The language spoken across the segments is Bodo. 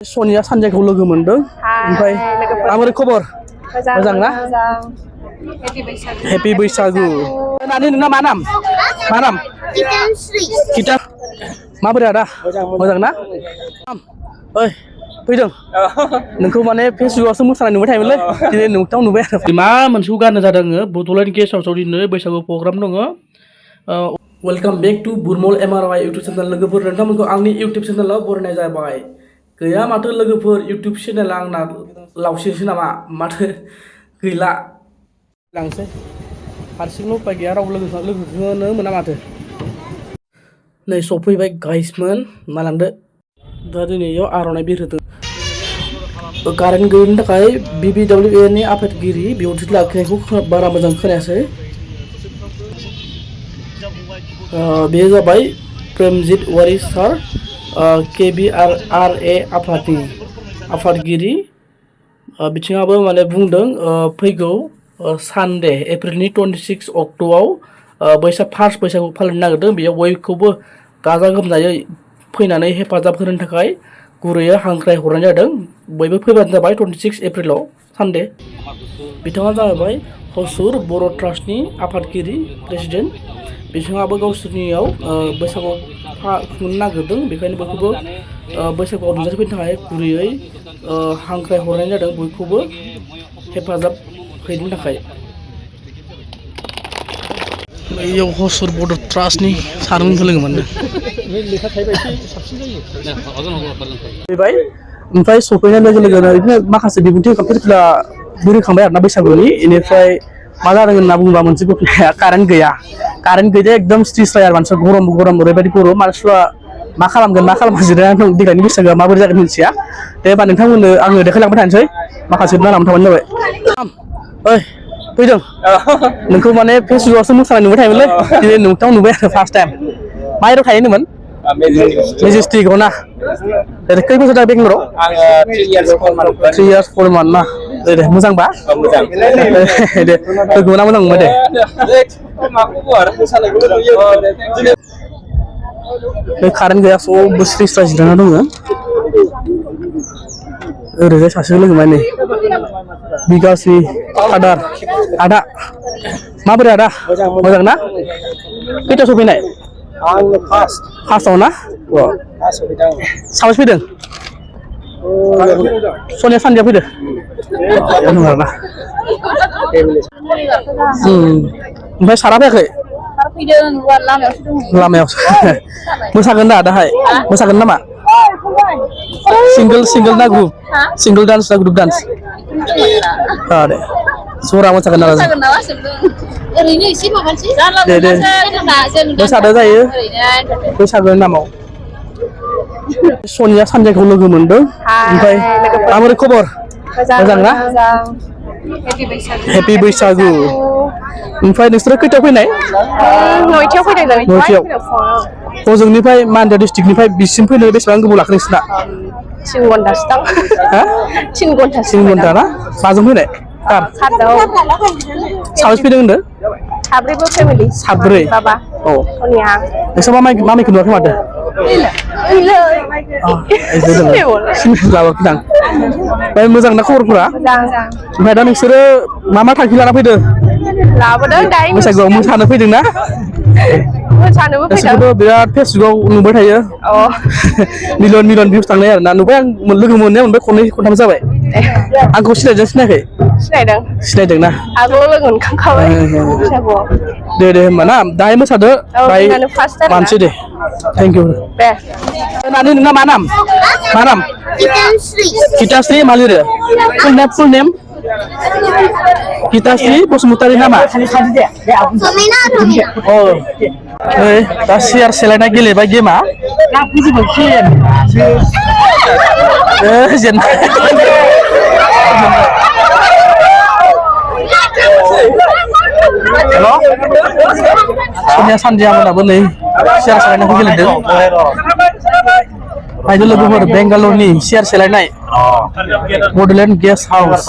Sonia सानजाखौ लोगो मोनदों ओमफ्राय माबोरै खबर मोजां ना हेपि बैसागु नानि नोंना मा नाम kita माबोरै आदा मोजां ना ओइ फैदों नोंखौ माने फेसबुकआवसो मोसानाय नुबाय थायोमोनलै दिनै नोंथांनाव नुबाय आरो मा मोनसेखौ गाननो जादों बड'लेण्ड गेस्ट हाउसआव दिनै बैसागु प्रग्राम दङ वेलकाम बेक टु बुरमल MRY इउटुब चेनेल लोगोफोर नोंथांमोनखौ आंनि इउटुब चेनेलाव बरायनाय जाबाय गैया माथो लोगोफोर इउटुब चेनेला आंना लावसिनसो नामा माथो गैला लांसै हारसिंल' उपाय गैया रावबो लोगोखौनो मोना माथो नै सफैबाय गाइसमोन नालांदो दा दिनै इयाव आर'नाइ बिरहोदों कारेन्ट गैयिनि थाखाय BBWA नि आफादगिरि बिबुंथि लाखिनायखौ बारा मोजां खोनायासै बे जाबाय प्रेमजित वारि सार KBRRA आफादगिरि बिथिङाबो माने बुंदों फैगौ सानडे एप्रिलनि 26 अक्ट'आव फार्स्ट बैसागु फालिनो नागिरदों बेयाव बयखौबो गाजा गोमजायै फैनानै हेफाजाब होनो थाखाय गुरैयै हांख्राय हरनाय जादों बयबो फैबानो जाबाय 26 एप्रिलाव सानडे बिथाङा जाबाय हसुर बर' ट्रास्टनि आफादगिरि प्रेसिडेन्ट बिथाङाबो गावसोरनियाव बैसागु खुंनो नागिरदों बेखायनो बयखौबो बैसागुआव नुजाथिफैनो थाखाय गुरैयै हांख्राय हरनाय जादों बयखौबो हेफाजाब हैनो थाखाय बेयाव हसुर बर' ट्रास्टनि सारमोनखौ लोगो मोनदों फैबाय ओमफ्राय सफैनाय लोगो लोगोनो बिदिनो माखासे बिबुंथि होखांबाय आरोना बैसागुनि बेनिफ्राय मा जादों होनना बुङोबा मोनसे गथ'या कारेन्ट गैया एकदम स्ट्रिस्राय आरो मानसिफ्रा गरम ओरैबायदि गरम मानसिफ्रा मा खालामगोन मा खालामा जिरायनानै दं देग्लायनि बैसागुआ माबोरै जागोन मिथिया दे होनबा नोंथांमोननो आङो देखायलांबाय थानोसै माखासे नालांबाय थाबानो जाबाय ओइ फैदों नोंखौ माने फेसबुकआवसो मोसानाय नुबाय थायोमोनलै दिनै नोंथांनाव नुबाय आरो फार्स्ट टाइम मा एराव थायो होनोमोन मेजेस्टिकआव ना खै बोसोर जाबाय बेंगलराव आङो 3 years 4 months ना दे मोजांबा मोजां दे लोगोमोना मोजां मोनबाय दे कारेन्ट गैया सबबो स्ट्रिस्रा जिरायना दङ ओरैजाय सासे लोगो मोनबाय नै बिगासि आदा माबोरै आदा मोजां ना खैथायाव सफैनाय आङो फार्स्टआव ना साबैसे फैदों सनिया सानदिया फैदो आरोना ओमफ्राय सारा फैयाखै लामायावसो मोसागोन दा दाहाय मोसागोन नामा सिंगल ना ग्रुप सिंगल डान्स ना ग्रुप डान्स दे जरा मोसागोन नामा ओरैनो एसे माबानोसै दे मोसादो जायो बैसागोनि नामाव सनिया सानजाखौ लोगो मोनदों ओमफ्राय माबोरै खबर मोजां ना हेपि बैसागु ओमफ्राय नोंसोरो खैथायाव फैनाय 9थायाव फैदों हजोंनिफ्राय मानदिया डिस्ट्रिक्टनिफ्राय बिसिम फैनो बेसेबां गोबाव लाखो नोंसिना 3 घन्टासो दां 3 घन्टा ना माजों फैनाय साबैसे फैदों होनदों साब्रैबो फेमिलि साब्रै बाबा औ सनिया नोंसोर मा माइखौ नुवाखै माथो ओमफ्राय मोजां ना खबरफोरा ओमफ्राय दा नोंसोरो मा थांखि लाना फैदों लाबोदों बैसागुआव मोसानो फैदों ना नोंसोरखौथ' बिराद फेसबुकआव नुबाय थायो मिलियन भिउस थांनाय आरोना नुबाय आं लोगो मोननाया मोनबाय खनथाम जाबाय आंखौ सिनायदों सिनायाखै सिनायदों ना आगोलाव लोगो मोनखांखाबाय दे होनबा ना दाहाय मोसादो दाहाय मानसै दे थेंक इउ नानि नोंना मा नाम गिताश्री मा लिरो फुल नेम गिताश्री बसुमतारी नामा दा सियार सेलायना गेलेबाय गेमा जेनबाय हेल' सनिया सानदिया मोनाबो नै सियार सेलायनायखौ गेलेदों फायदो लोगोफोर बेंगालरनि सियार सेलायनाय बड'लेण्ड गेस्ट हाउस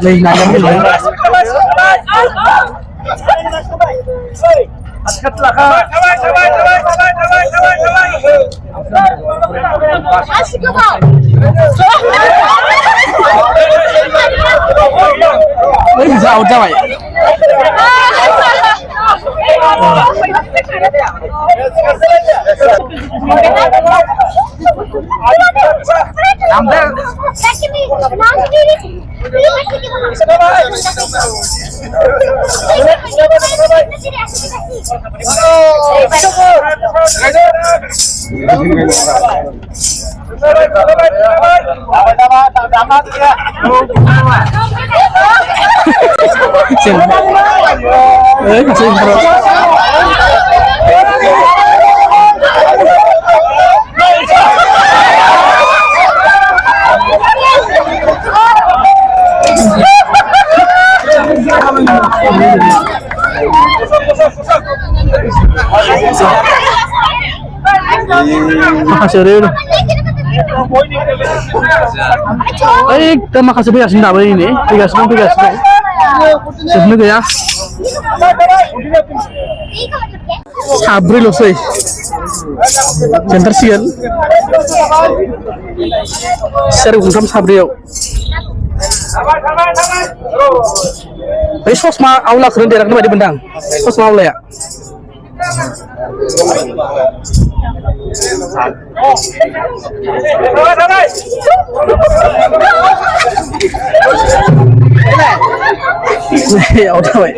नै नायनानै Out जाबाय Makasih Rin. Kita makasih banyak sih dapat ini. Tiga semua. Sebenarnya ya. Sabri loh sih. Center sian. Seru ungkam sabri yo. Sos ma aula keren dia nak di bendang. Sos ma aula ya. Ya udah weh.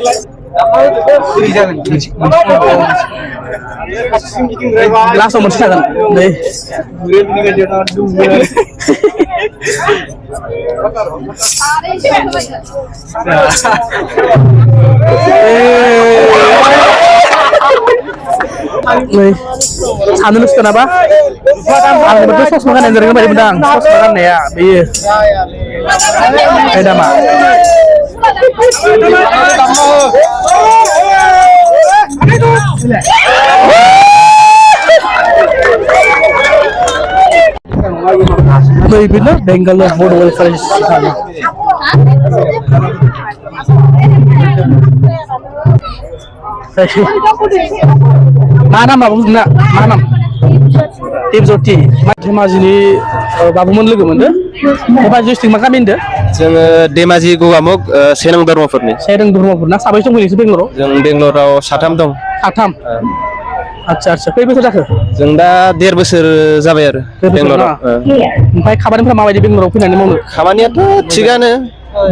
Langsung bersakan deh. Nih, anulus kenapa? Aku betul sos makan yang jaringan balik bedang, sos makan ya, iya. Beda mak. Nih bener, Bangalore Border Forest sana. Mana nak mana tim Zoti Dhemaji babumoन लोगो मोनदो Dhemaji डिस्ट्रिक्ट मा गामि होनदो जोङो धेमाजि गगामुग सेनं धर्मफोरनि ना साबै दं नोंसोर बेंगलराव जों बेंगलराव साथाम दं साथाम आच्छा खै बोसोर जाखो जों दा 1.5 बोसोर जाबाय आरो बेंगलराव ओमफ्राय खामानिफोरा माबायदि बेंगलराव फैनानै मावनो खामानियाथ' थिगानो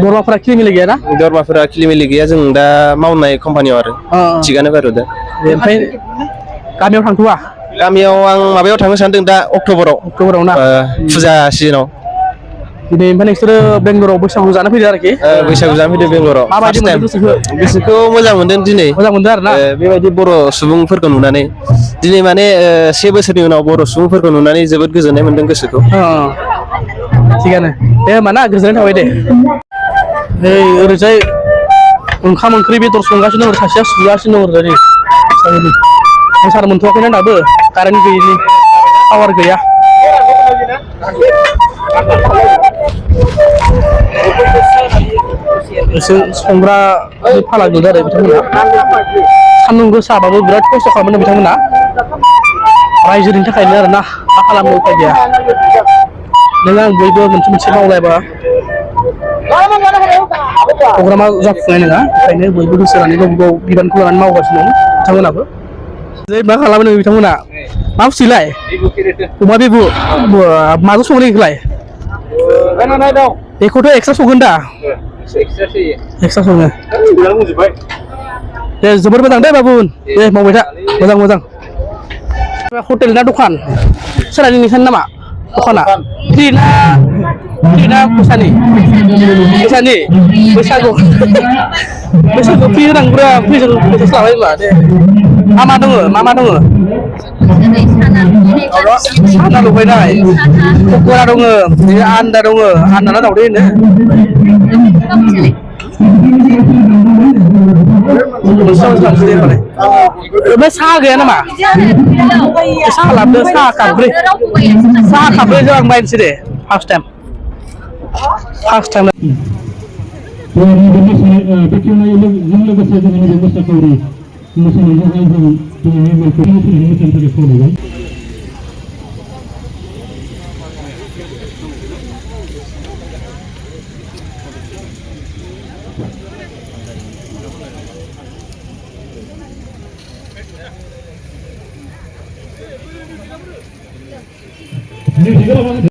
दरमाफोरा खिलिमिलि गैया ना दरमाफोरा खिलिमिलि गैया जों दा मावनाय कम्पानियाव आरो थिगानो बारु दा ओमफ्राय गामियाव थांथ'वा गामियाव आं माबायाव थांनो सानदों दा अक्ट'बराव ना फुजा सिजनाव दिनै ओमफ्राय नोंसोरो बेंगलराव बैसागु जानो फैदो आरोखि बैसागु जानो फैदो बेंगलराव माबायदि मोनदों गोसोखौ मोजां मोनदों दिनै मोजां मोनदों आरो ना बेबायदि बर' सुबुंफोरखौ नुनानै दिनै माने 1 बोसोरनि उनाव बर' सुबुंफोरखौ नुनानै जोबोद गोजोननाय मोनदों गोसोखौ थिगानो दे होमबा ना गोजोननाय थाबाय दे नै ओरैजाय ओंखाम ओंख्रि बेदर संगासिनो दं सासेया सुगासिनो दं ओरैजाय आं सार मोनथ'वाखैना दाबो कारेन्ट गैयिनि पावार गैया संग्रा फाला नुदों आरो बिथांमोना सान्दुं गोसाबाबो बिराद खस्थ' खालामो बिथांमोना रायजोनि थाखायनो आरो ना मा खालामनो उपाय गैया नों आं बयबो मोनसे मावलायबा प्रग्रामा जाफुंनाय नङा ओंखायनो बयबो गोसो होनानै गाव बिबानखौ लानानै मावगासिनो दं बिथांमोनाबो मा खालामो बिथांमोना मा बुस्थुलाय अमा बेबु माजों संनो इखौलाय बेखौथ' एक्सट्रा संगोन दा एक्सट्रा सङो दे जोबोर मोजां दे बाबुन दे मावबाय था मोजां हटेल ना दखान सोरनि नोंसानि नामा दखाना फ्रि ना फैसानि बैसागु फ्रि होनांगौरा फ्रिजों फैसा लाबाय होनबा दे मा दङ साना लगायनाय पकरा दङ आन्दा दङ आन्दा ना दावदै होनो साहा गैया नामा साहा लाबोदो साहा खाब्रै जों आं बायनोसै दे फार्स्ट टाइम मोसानायजोंहाय जों दिनैनि मेलखौ फोजोबनो मोसानो थाखाय खावलायबाय।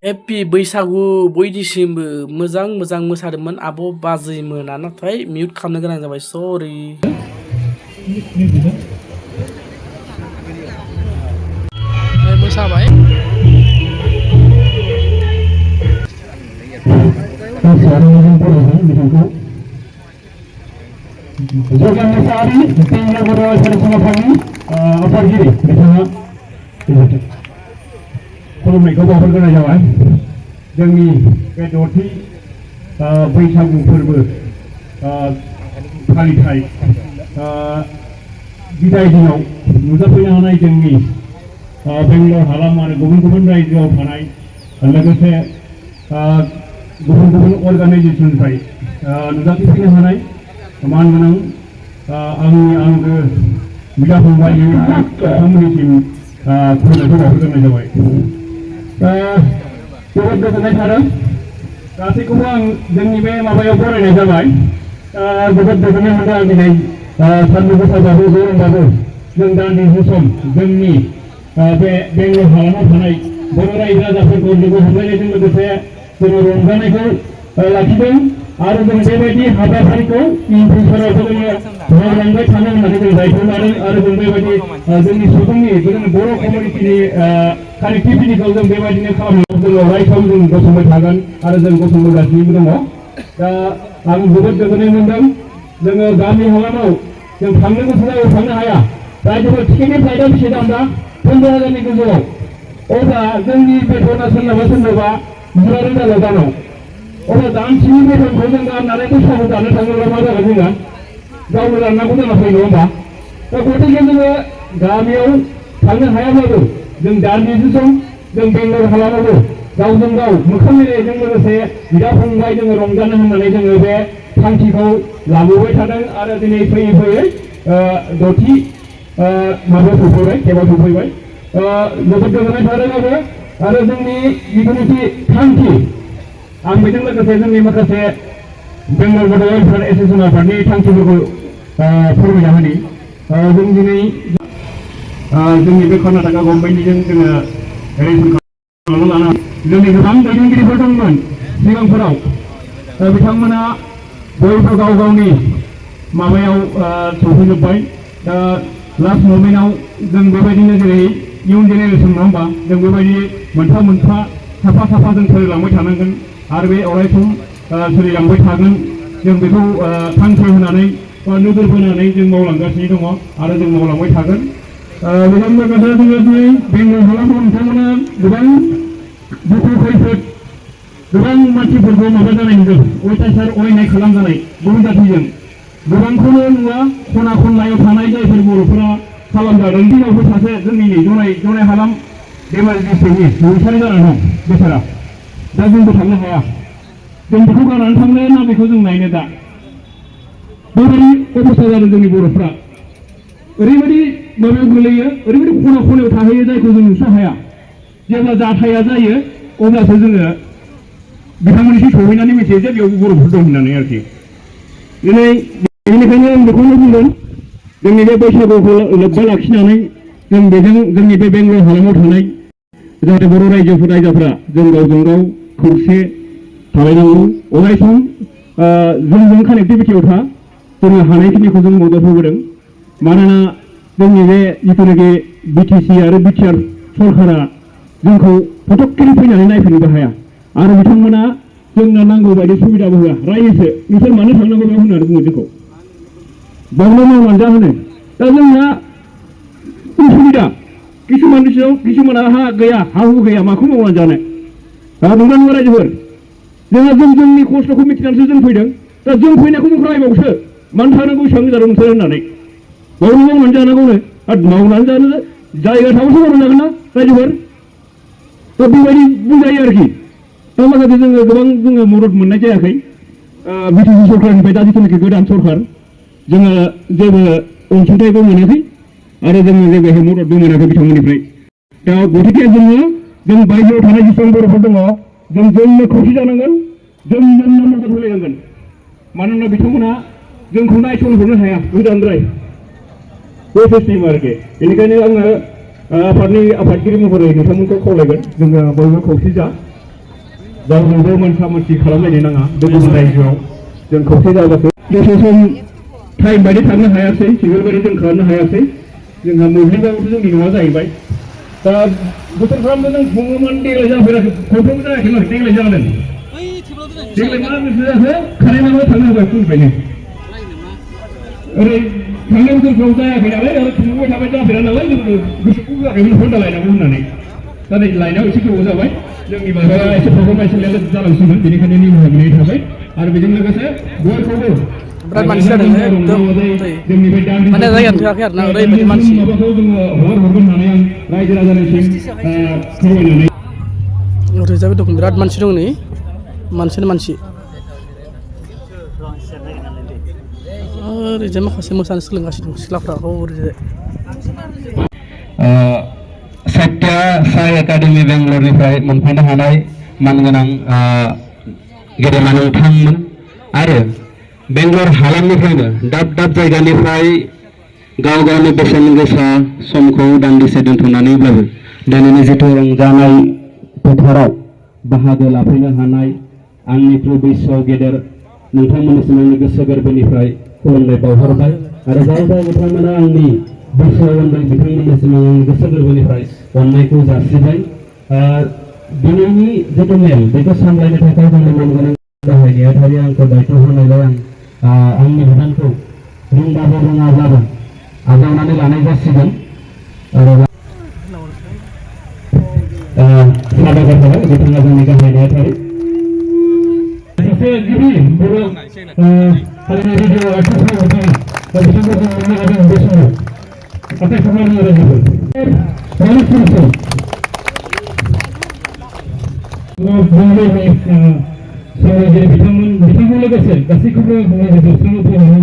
हेपि बैसागु बयनिसिमबो मोजां मोजां मोसादोंमोन आब' बाजैमोना नाथाय मिउट खालामनो गोनां जाबाय सरि मोसाबाय Jogan Masari, Tinggal Berdua Bersama Kami, apa gini, bersama खुलुमनायखौ बावहरग्रोनाय जाबाय जोंनि बे दथि बैसागु फोरबो फालिथाय बिदाय दिनाव नुजाफैनो हानाय जोंनि बेंगलर हालाम आरो गुबुन गुबुन रायजोआव थानाय लोगोसे गुबुन गुबुन अर्गानाइजेसननिफ्राय नुजाफैनो हानाय मानगोनां आंनि आंगो बिदा फंबाय बिथांमोननिसिम खुलुमनायखौ बावहरग्रोनाय जाबाय जोबोद गोजोननाय थादों गासैखौबो आं जोंनि बे माबायाव बरायनाय जाबाय जोबोद गोजोननाय मोनदों आं दिनै सानदुं गोसाबाबो गरमबाबो जों दान्दिसे सम जोंनि बे बेंगलर हालामाव थानाय बर' रायजो राजाफोरखौ लोगो हमलायनायजों लोगोसे जोङो रंजानायखौ लाखिदों आरो जों बेबायदि हाबाफारिखौ इयुनफोरावबो जोङो मावलांबाय थानो होननानै जों दायथ' लादों आरो जों बेबायदि जोंनि सुबुंनि जोंनि बर' कमिउनिटिनि कानेक्टिभिटिखौ जों बेबायदिनो खालामनायाव जोङो अराय सम जों गसंबाय थागोन आरो जों गसंबोगासिनो दङ दा आं जोबोद गोजोननाय मोनदों जोङो गामि हालामाव जों थांनो गोसो जायो थांनो हाया रायजोफोर टिकेटनि फ्लाइटआ बेसे दाम दा 15,000नि गोजौआव अब्ला जोंनि बेथना सोरनाबा 10,000 दानाव अब्ला दानसेनि बेथनखौ जों गारनानै बैसागु जानो थाङोब्ला मा जागोन जोंहा गावनो राननांगौ जाना फैयो नङा होमबा दा गतिके जोङो गामियाव थांनो हायाब्लाबो जों दान्दिसे सम जों बेंगलर हालामावबो गावजों गाव मोखां मिलायनायजों लोगोसे बिदा फंबाय जोङो रंजानो होननानै जोङो बे थांखिखौ लाबोबाय थादों आरो दिनै फैयै फैयै दथि माबायाव सफैबाय केबाव सफैबाय जोबोद गोजोननाय थादों आरो जोंनि जिथुनाखि थांखि आं बेजों लोगोसे जोंनि माखासे बेंगल बड' वेलफेयार एस'सियेसन आफादनि थांखिफोरखौ फोरमायना होनि जों दिनै जोंनि बे कर्नाटका गभर्नमेन्टनिजों जोङो रेसन खालामना लानानै जोंनि गोबां दैदेनगिरिफोर दंमोन सिगांफोराव बिथांमोना बयबो गाव गावनि माबायाव सफैजोब्बाय दा लास्ट ममेन्टआव जों बेबायदिनो जेरै इयुन जेनेरेसन नङा होमबा जों बेबायदि मोनफा मोनफा साफा साफा जों सोलिलांबाय थानांगोन आरो बे अराय सम सोलिलांबाय थागोन जों बेखौ थांखि होनानै बा नोजोर बोनानै जों मावलांगासिनो दङ आरो जों मावलांबाय थागोन बेजों लोगोसे जोङो दिनै बेंगल हालामाव नोंथांमोना गोबां दुखु खैफोद गोबां मानसिफोरखौ माबा जानाय नुदों अयथासार अयनाय खालामजानाय गुबुन जाथिजों गोबांखौनो नुवा खना खनलायाव थानाय जायफोर बर'फोरा खालामजादों दिनावबो सासे जोंनि जनाय हालाम बेमारि डिस्ट्रिक्टनि रुंसारि जानानै दं बेसारा दा जोंबो थांनो हाया जों बेखौ गारनानै थांनो ना बेखौ जों नायनो दा बेबायदि अबस्था जादों जोंनि बर'फ्रा ओरैबायदि माबायाव गोलैयो ओरैबायदि खना खनायाव थाहैयो जायखौ जों नुनो हाया जेब्ला जाथाया जायो अब्लासो जोङो बिथांमोननिसिम सहैनानै मिथियो जे बेयाव बर'फोर दं होननानै आरोखि दिनै बेनिखायनो आं बेखौनो बुंगोन जोंनि बे बैसागुखौ लोब्बा लाखिनानै जों बेजों जोंनि बे बेंगल हालामाव थानाय जाहाथे बर' रायजोफोरा जों गावजों गाव खौसे थालायनांगौ अराय सम जोंजों कानेक्टिभिटियाव था जोङो हानायखिनिखौ जों मदद होबोदों मानोना जोंनि बे जिथुनाखि बिटिसि आरो बिटिआर सरकारा जोंखौ फटकखिनि फैनानै नायफैनोबो हाया आरो बिथांमोना जोंनो नांगौ बायदि सुबिदाबो होआ रायोसो नोंसोर मानो थांनांगौ बेयाव होननानै बुङो जोंखौ बावनो मावनानै जाहोनो दा जोंहा उसुबिदा किसुमाननि सायाव किसुमाना हा गैया हा हु गैया माखौ मावनानै जानो नंगौना नङा रायजोफोर जोंहा जोंनि खस्थ'खौ मिथिनानैसो जों फैदों दा जों फैनायखौ जों रायबावसो मानो थानांगौ बेसेबां जादों नोंसोर होननानै बावनो मावनानै जानांगौनो आरो मावनानै जानो जायगा थाबासो मावनानै जागोन ना रायजोफोर दा बेबायदि बुंजायो आरोखि दा माखासे जोङो गोबां जोङो मदद मोननाय जायाखै बिटिसि सरकारनिफ्राय दा जिथुनाखि गोदान सरकार जोङो जेबो अनसुंथाइबो मोनाखै आरो जोङो जेबो मददबो मोनाखै बिथांमोननिफ्राय दा गतिके जों बायजोआव थानाय जेसेबां बर'फोर दङ जोंनो खौसे जानांगोन जोंनो मदद होलायनांगोन मानोना बिथांमोना जोंखौ नायसनहरनो हाया गोजानद्राय बे सिस्टेम आरोखि बेनिखायनो आङो आफादगिरि महरै नोंथांमोनखौ खावलायगोन जोङो बयबो खौसे रावजोंबो मोनसा मोनसि खालामलायनो नाङा बे गुबुन रायजोआव जों खौसे जाबासो दसे सम टाइम बायदि थांनो हायासै सिगां बायदि जों खालामनो हायासै जोंहा मोब्लिबाबोथ' जोंनि न'आ जाहैबाय दा बोसोरफ्रामबो जों खुङोमोन देग्लाय जाफेराखै खनफ्रोमबो जायाखै माथो देग्लाय जादों देग्लाय मा गोसो जाखो कारेन्टआबो थांनो होबाय फुंनिफ्रायनो ओरै थांनाय बोसोरफ्राव जायाखै नालाय आरो खुंबाय थाबाय जाफेरा नालाय जोङो गोसोखौ होआखैमोन हन्दा लायनांगौ होननानै दा नै लायनायाव एसे गोबाव जाबाय जोंनि माबाया एसे प्रब्लेम एसे लेट जालांसिगोन बेनिखायनो निमाहा बिनाय थाबाय आरो बेजों लोगोसे बयखौबो बिराद मानसि जादों एकदम जोंनि बे माने जायगायानो थोआखै आरोना ओरैबायदि मानसि माबाखौ जोङो हरगोन होननानै आं रायजो राजानिसिम खावलायनानै ओरैजाबो दं बिराद मानसि दं नै मानसियानो मानसि ओरैजाय माखासे मोसानो सोलोंगासिनो दं सिख्लाफ्रा ओरैजाय साहित्य साय एकाडेमि बेंगलरनिफ्राय मोनफैनो हानाय मानगोनां गेदेमा नोंथांमोन आरो बेंगलर हालामनिफ्रायनो दाब दाब जायगानिफ्राय गाव गावनि बेसेन गोसा समखौ दान्दिसे दोनथ'नानैब्लाबो दिनैनि जिथु रंजानाय फोथाराव बाहागो लाफैनो हानाय आंनिख्रुइ बैसोआव गेदेर नोंथांमोननिसिम आंनि गोसो गोरबोनिफ्राय खुलुमनाय बावहरबाय आरो जाय जाय बिथांमोना आंनि बैसोआव उन्दै बिथांमोननिसिम आंनि गोसो गोरबोनिफ्राय अननायखौ जासिबाय दिनैनि जिथु मेल बेखौ सामलायनो थाखाय जोंनि मानगोनां गाहाय नेहाथारि आंखौ दायथ' होनायलाय आं आंनि बिबानखौ रोंबाबो रोङाब्लाबो आजावनानै लानाय जासिगोन आरो साबायखर थाबाय बिथाङा जोंनि गाहाय नेहाथारि सासे गिबि बर' हारिनि रेडिअ आर्टिस्टफोर बिथाङा दा बिथांखौ जों मोननो हादों बे समाव आखाइ खबनानै रायजोफोर सावरायगिरि बिथांजों लोगोसे गासैखौबो जौस्राङाव फैनानै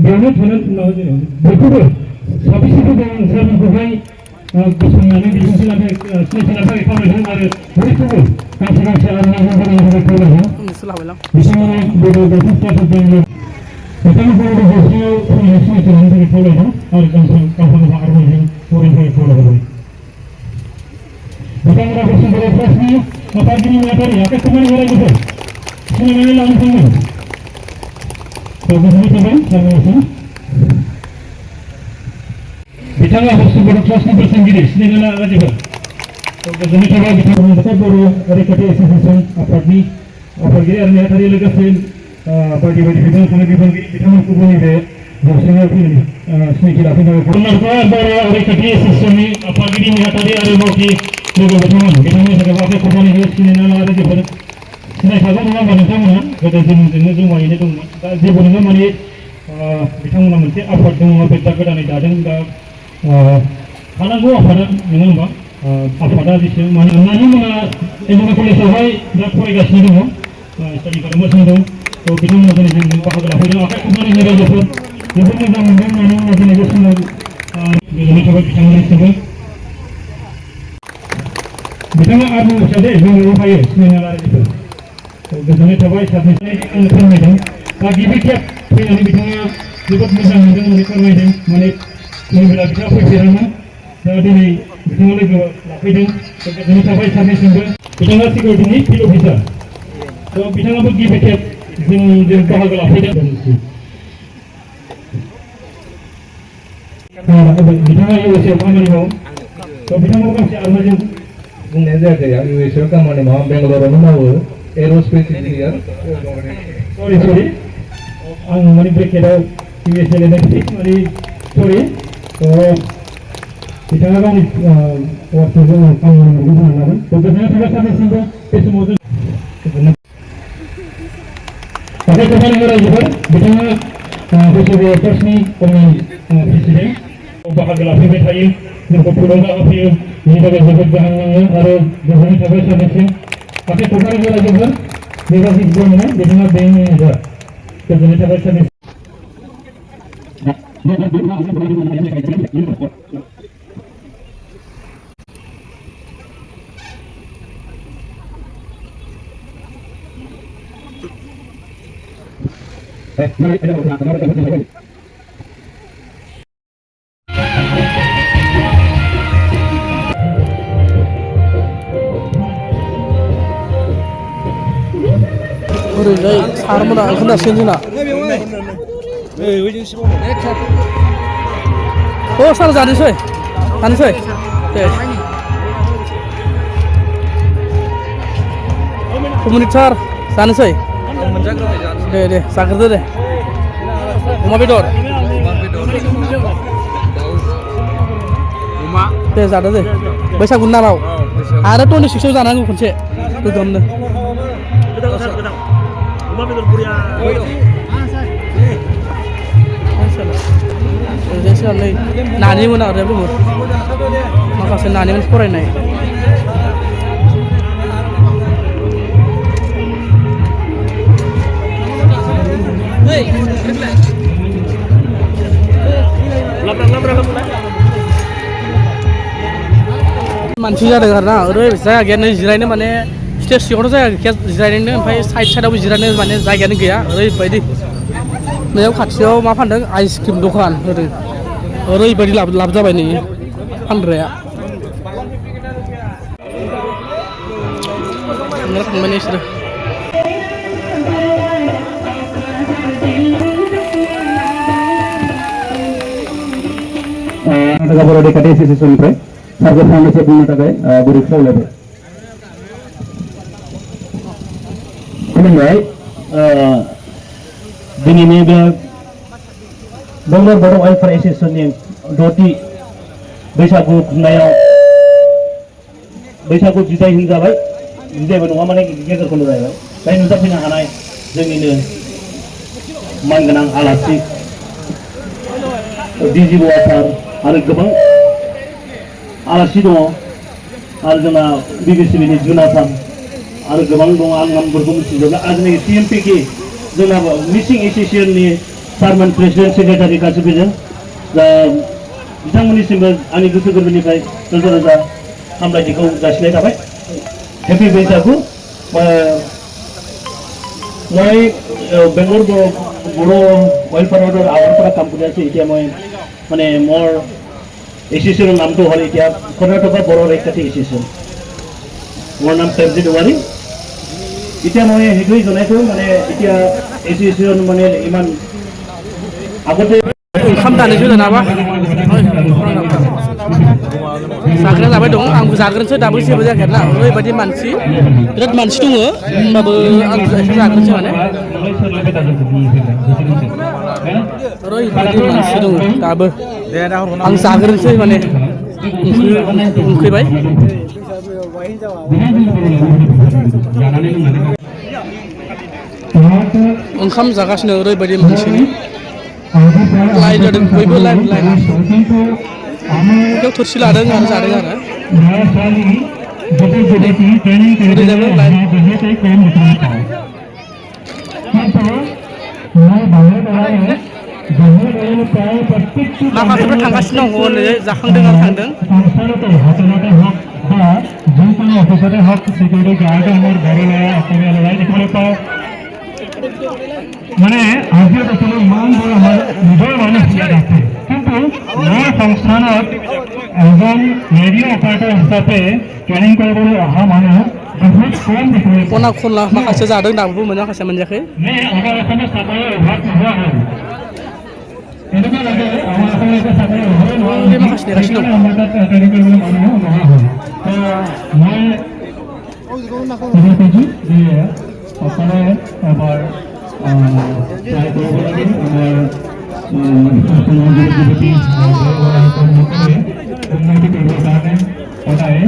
बेयावनो थानो बयखौबो साबेसेबो दं सारमोनखौहाय गसंनानै बिबुंथि सिनायथि लानो थाखाय खावलायदों आरो बयखौबो गांसे गांसे आर'नाइ होनायनि थाखाय खावलायदों बिथांमोना बर' गौथुम थियाटार बेंगलर बिथांनि बर' जौस्राङाव फैनानै सिनायथि लानो थाखाय खावलायदों आरो गांफा गांफा आर'नाइजों बरायनो थाखाय खावलायदों बिथांमोना गोसो बर' ट्रास्टनि आफादगिरि नेहाथारि आखाइ खबनानै रायजोफोर सिनायनानै लानो थांदों गोजोननाय थाबाय सारमोननिसिम बिथाङा हरसुं बर' ट्रास्टनि बोसोनगिरि सिनायनानै रायजोफोर गोजोननाय थाबाय बिथांमोनखौ बर' रैखाथि एस'सियेसन आफादनि आफादगिरि आरो नेहाथारि लोगोसे बायदि बायदि बिबान थानाय बिबानगिरि बिथांमोनखौबो नैबे जौस्राङाव फैनानै सिनायथि लाफैनो थाखाय बर' रैखाथि एस'सियेसननि आफादगिरि नेहाथारि आरो मावथि लोगो बिथांमोननि थाखाय आखाइ खबनानै सिनायनानै लानाय रायजोफोर सिनायखागौ नङा होमबा नोंथांमोना गोदो जोंजोंनो जमायैनो दंमोन दा जेबो नङा माने बिथांमोना मोनसे आफाद दङ बे दा गोदानै दादों दा थानांगौ आफादा नङा होमबा आफादा जेसेबां माने मोना एमएनए कलेजावहाय दा फरायगासिनो दङ स्टाडि खालामगासिनो दं थ' बिथांमोना दिनै जोंजों बाहागो लाफैदों आखाइ खबनानै रायजोफोर जोबोद मोजां मोनदों मानो होनबा दिनै बे समाव गोजोननाय थाबाय बिथांमोननिसिमबो बिथाङा आबुं हिसाबै जों न'आव हायो सिनायना रायजोफोर गोजोननाय थाबाय सारनिफ्राय आंनो फोरमायदों दा गिबि खेब फैनानै बिथाङा जोबोद मोजां मोनदों होननानै फोरमायदों माने फुंबिला बिथाङा फैफेरामोन दा दिनै बिथाङा लोगो लाफैदों गोजोननाय थाबाय सारनिसिमबो बिथाङा सिकिउरिटिनि फिल्ड अफिसार थ' बिथाङाबो गिबि खेब जों बाहागो लाफैदों बिथाङा इउएसएआव खामानि मावो थ' बिथाङाबो गांसे आर'नाइजों बुंनाय जायाखै आं इउएसएआव खामानि मावा बेंगालरावनो मावो एर'स्पेस इन्जिनियार सरि आं माने ब्रेकेटआव इउएसए लिरनाय माने सरि बिथाङा गावनि वार्कशपआव खामानि मावनो बुंनो हागोन थ' गोजोननाय थाबाय सारनिसिमबो बे समाव जों गोजोननाय आखाइ खबनानै रायजोफोर बिथाङा बैसागु ट्रास्टनि प्रेसिडेन्ट बाहागो लाफैबाय थायो जोंखौ थुलुंगा होफैयो बिनि थाखाय जोबोद गाहाम नाङो आरो गोजोननाय थाबाय सारनिसिम आखाइ खबनानै रायजोफोर बेबायदि दङ बिथाङा बेंक मेनेजार गोजोननाय थाबाय सारनिसिम ओरैजाय सारमोना ओंखाम जासिगोन जोंना अ सार जानोसै दे कमिउनिट सार जानोसै दे जाग्रोदो दे अमा बेदर दे जादो दे बैसागुनि नामाव आरो 26आव जानांगौ खनसे गोगोमनो नै नानिमोन आरो बुहुद माखासे नानिमोन फरायनाय मानसि जादों आरोना ओरैबायदि जायगा गैया नै जिरायनो माने स्टेज सिङावथ' जायगा गैया जिरायनो ओमफ्राय साइडआवबो जिरायनो माने जायगायानो गैया ओरैबायदि नैयाव खाथियाव मा फानदों आइसक्रिम दखान होदों ओरैबायदि लाब जाबाय नै फानग्राया थांबाय नोंसोरो बर' रैखाथि एस'सियेसननिफ्राय सारखौ फंनैसो बुंनो थाखाय गुरै खावलायबाय खुलुमबाय दिनैनि बे बेंगलर बर' वेलफेयार एस'सियेसननि 10थि बैसागु खुंनायाव बैसागु बिदाय होनजाबाय बिदायबो नङा माने गेजेरखौनो जाहैबाय जाय नुजाफैनो हानाय जोंनिनो मानगोनां आलासि डिजिबो सार आरो गोबां आलासि दङ आरो जोंना बिबिसिबिनि जुना सान आरो गोबां दङ आं नामफोरखौ मिथिजोबला आरो नै सिएमपिके जोंना मिसिं एस'सिएसननि चारमान प्रेसिडेन्ट सेक्रेटारि गासैबो फैदों दा बिथांमोननिसिमबो आंनि गोसो गोरबोनिफ्राय रोजा रोजा हामलायथिखौ जासिनाय थाबाय हेपि बैसागु मैं बेंगलोर बड़ो वेलफेयर ऑर्डर आवर पर काम कर रहा इतना मैं माने मोर एसोसिएशन नाम तो हल इतना कर्नाटक बड़ो रैखाथि एसोसिएशन मोर नाम प्रेमजित औवारी इतना मैं हेतुई जनायखौ माने इतना एसोसिएशन माने इमान आगते ओंखाम दानोसै दानाबा जाग्रा जाबाय दं आंबो जाग्रोनोसै दाबो जेबो जायाखै आरोना ओरैबायदि मानसि बिराद मानसि दङ होमबाबो आं एसे जाग्रोनोसै माने ओरैबायदि मानसि दङ दाबो आं जाग्रोनोसै माने उखैबाय ओंखाम जागासिनो ओरैबायदि मानसिनि लाइन जादों बयबो लाइन बेयाव थोरसि लादों आरो जादों आरो माखासेफ्रा थांगासिनो दं हनै जाखांदों आरो थांदों মানে আজিৰ বছৰ ইমান বৰ আমাৰ নিজৰ মানুহ আছে কিন্তু মোৰ সংস্থানত এজন ৰেডিঅ' অপাৰেটৰ হিচাপে ট্ৰেইনিং কৰিবলৈ অহা মানুহ বহুত কম দেখিবলৈ खना खनला माखासे जादों दाबो मोनो माखासे मोनजायाखै আমাৰ অসমত চাকৰিৰ অভাৱ নোহোৱা হ'ল এনেকুৱা লাগে আমাৰ অসমত চাকৰিৰ অভাৱ নোহোৱা माखासे नेगासिनो दं আমাৰ তাত ট্ৰেইনিং কৰিবলৈ মানুহ নোহোৱা হ'ল মই কৈছোঁ যে সকলোৱে এবাৰ ট্ৰাই কৰিব লাগে আমাৰ যুৱতী উন্নতি কৰিবৰ কাৰণে সদায়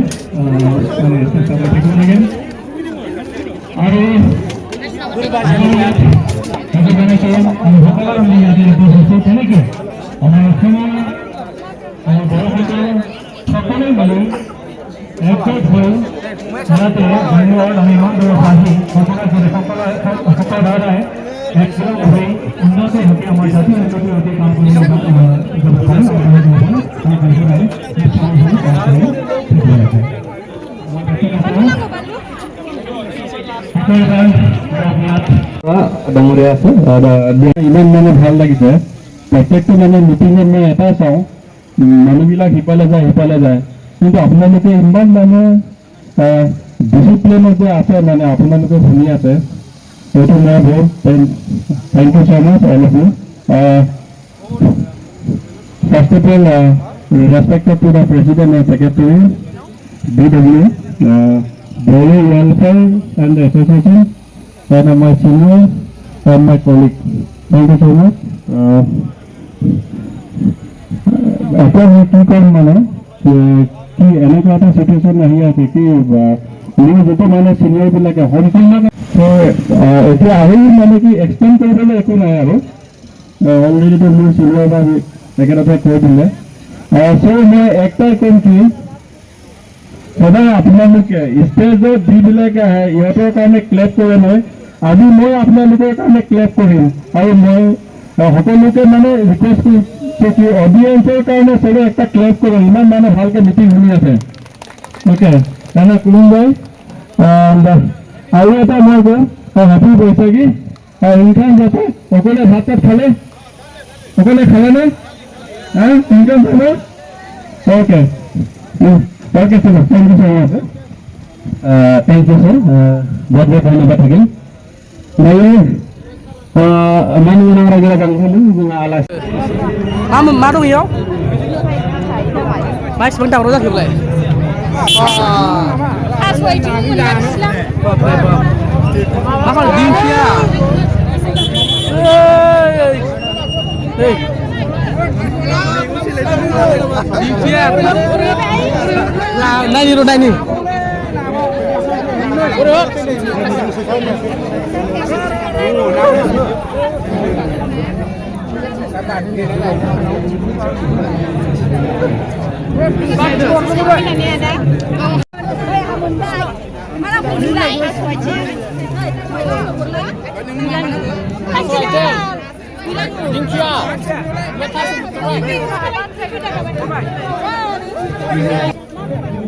মানে চেষ্টা কৰি থাকিব লাগে আৰু সকলোৰে আমি আজি উপস্থিত তেনেকৈ আমাৰ অসমৰ আমাৰ বড়োসকল সকলোৱে মিলি একগোট হৈ যাতে ধন্যবাদ আমি ইমান দূৰ আহি সকলোৰে দ্বাৰাই একদম ভাবে উন্নত হতে আমার জাতি উন্নত হতে কাম করে ডাঙৰীয়া আছে ইমান মানে ভাল লাগিছে প্ৰত্যেকটো মানে মিটিঙত মই এটাই চাওঁ মানুহবিলাক সিফালে যায় কিন্তু আপোনালোকে ইমান মানে ডিচিপ্লিনত যে আছে মানে আপোনালোকে শুনি আছে সেইটো মই বহুত thank you so' much all of you first of all respected to the president and secretary BW Daily Welfare and Association and my senior and my colleague. Thank you so much. After we keep on মানে কি এনেকুৱা এটা চিটুৱেশ্যন আহি আছে কি মোৰ যিটো মানে চিনিয়ৰবিলাকে সম্পূৰ্ণ এতিয়া আহি মানে কি এক্সটেণ্ড কৰিবলৈ একো নাই আৰু অলৰেডিটো মোৰ চিনিয়ৰ বা একেটাতে কৈ দিলে চ' মই একটাই ক'ম কি সদায় আপোনালোকে ষ্টেজত যিবিলাকে আহে ইহঁতৰ কাৰণে ক্লেপ কৰে নহয় আজি মই আপোনালোকৰ কাৰণে ক্লেপ কৰিম আৰু মই সকলোকে মানে ৰিকুৱেষ্ট কৰিছোঁ কি অডিয়েঞ্চৰ কাৰণে চবে একটা ক্লেপ কৰে ইমান মানে ভালকে মিটিং শুনি আছে অ'কে কাৰণে কোনোবাই আৰু এটা মই কওঁ হেপী বৈশাখী ইনকাম যাতে সকলোৱে ভাত চাত খালে সকলোৱে খালেনে ইনকাম খালে okay okay sir thank you so much thank you sir बहुत बहुत धन्यवाद থাকিল मैं मानु नारा गरा गांखौ जों आलासि मा दं इयाव मा इसेबां दावराव जाखोलाय मा खालाम दिंखिया दिंखिया नायनि र' नायनि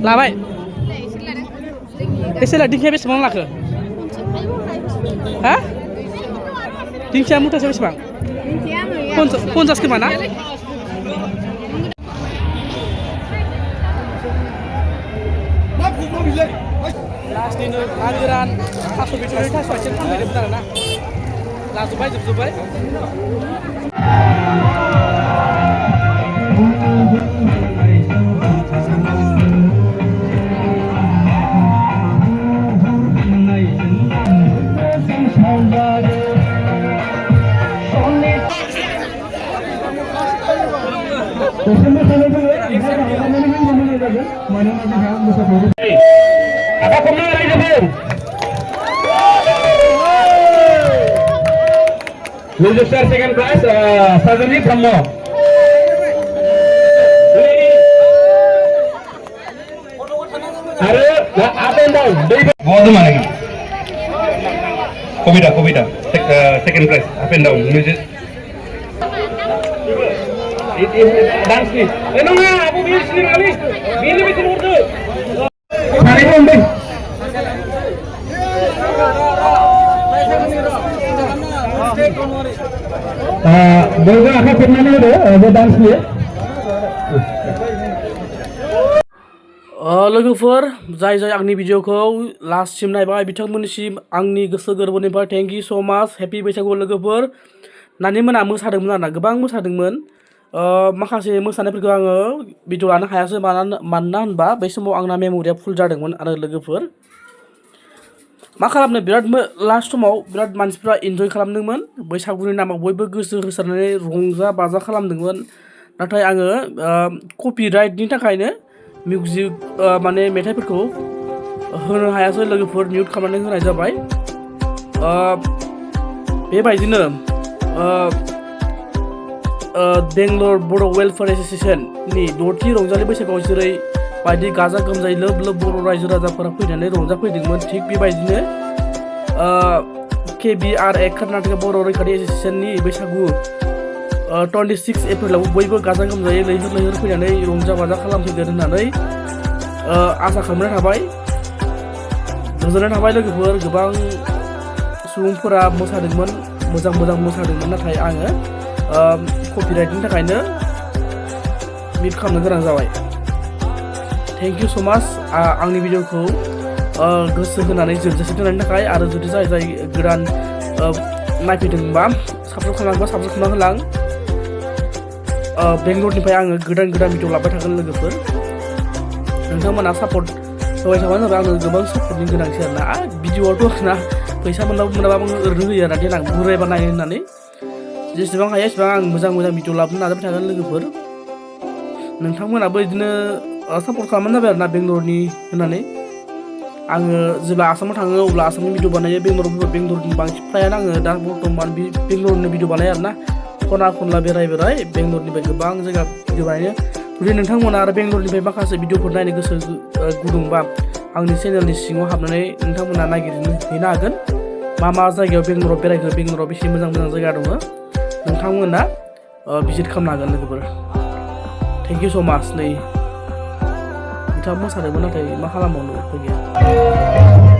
लाबाय बेसेला दिंखिया बेसेबां लाखो हा दिंखिया मुथासेयाव बेसेबां 50 खोमा ना लास्ट दिनो ना गोरान थास' बिथ'रि थास' आथिं फानफैदोंमोन आरोना लाजोब्बाय जोबजोब्बाय Register second prize, Sajani Brahma. Are up and down. बहुत मानेंगे. Kobita, second prize, up and down. Music. Dance please. Enonga, Abu Bismillah Ali. Bini bikin urdu. Hari ini. Durga आखा करना वो डांस लिए लोगोफोर जाय जाय आंनि भिडिअखौ लास्टसिम नायबाय बिथांमोननिसिम आंनि गोसो गोरबोनिफ्राय थेंक इउ सो माच हेपि बैसागु लोगोफोर नानिमोना मोसादोंमोन आरोना गोबां मोसादोंमोन माखासे मोसानायफोरखौ आङो भिडिअ लानो हायासै मानोना होनबा बै समाव आंना मेम'रिया फुल जादोंमोन आरो लोगोफोर मा खालामनो बिराद लास्ट समाव बिराद मानसिफ्रा इन्जय खालामदोंमोन बैसागुनि नामाव बयबो गोसो होसारनानै रंजा बाजा खालामदोंमोन नाथाय आङो कपिराइटनि थाखायनो मिउजिक माने मेथाइफोरखौ होनो हायासै लोगोफोर मिउट खालामनानै होनाय जाबाय बेबायदिनो बेंगलर बर' वेलफेयार एस'सिएशननि 6थि रंजालि बैसागुआव जेरै बायदि गाजा गोमजायै लोब लोब बर' रायजो राजाफोरा फैनानै रंजाफैदोंमोन थिग बेबायदिनो KBRA कर्नाटका बर' रैखाथि एस'सियेसननि बैसागु 26 एप्रिलाव बयबो गाजा गोमजायै लैहोर फैनानै रंजा बाजा खालामफैगोन होननानै आसा खालामनाय थाबाय। गोजोननाय थाबाय लोगोफोर, गोबां सुबुंफोरा मोसादोंमोन, मोजां मोसादोंमोन, नाथाय आङो कपिराइटनि थाखायनो मिउट खालामनो गोनां जाबाय। थेंक इउ स' माच आंनि भिडिअखौ गोसो होनानै जोबजासे दोननायनि थाखाय। आरो जुदि जाय गोदान नायफैदोंबा साबस्क्राइब खालामबा साबस्क्राइब खालामना होलां। बेंगलरनिफ्राय आङो गोदान भिडिअ लाबाय थागोन लोगोफोर। नोंथांमोना सापर्ट होबाय थाबानो जाबाय। आंनो गोबां सापर्टनि गोनांथि आरोना। भिडिअआवथ' ना फैसा मोनाबा आं ओरैनो होयो आरोना, देनां बुरायबा नायनो होननानै। जेसेबां हायो एसेबां आं मोजां भिडिअ लाबोनो नाजाबाय थागोन लोगोफोर। नोंथांमोनाबो बिदिनो सापर्ट खालामबानो जाबाय आरोना बेंगलरनि होननानै। आङो जेब्ला आसामाव थाङो अब्ला आसामनि भिडिअ बानायो। बेंगलरनि बांसिन फ्रायानो आङो दा बर्थमान बेंगलरनि भिडिअ बानायो आरोना। खना खनला बेराय बेंगलरनिफ्राय गोबां जायगा भिडिअ बानायो। जुदि नोंथांमोना आरो बेंगलरनिफ्राय माखासे भिडिअफोर नायनो गोसो गुदुंबा आंनि चेनेलनि सिङाव हाबनानै नोंथांमोना नागिरहैनो हागोन। मा जायगायाव बेंगलराव बेरायखो, बेंगलराव बेसे मोजां जायगा दङ, नोंथांमोना भिजिट खालामनो हागोन लोगोफोर। थेंक इउ स' माच। नै बिथाङा मोसादोंमोन, नाथाय मा खालामबावनो उपाय गैया।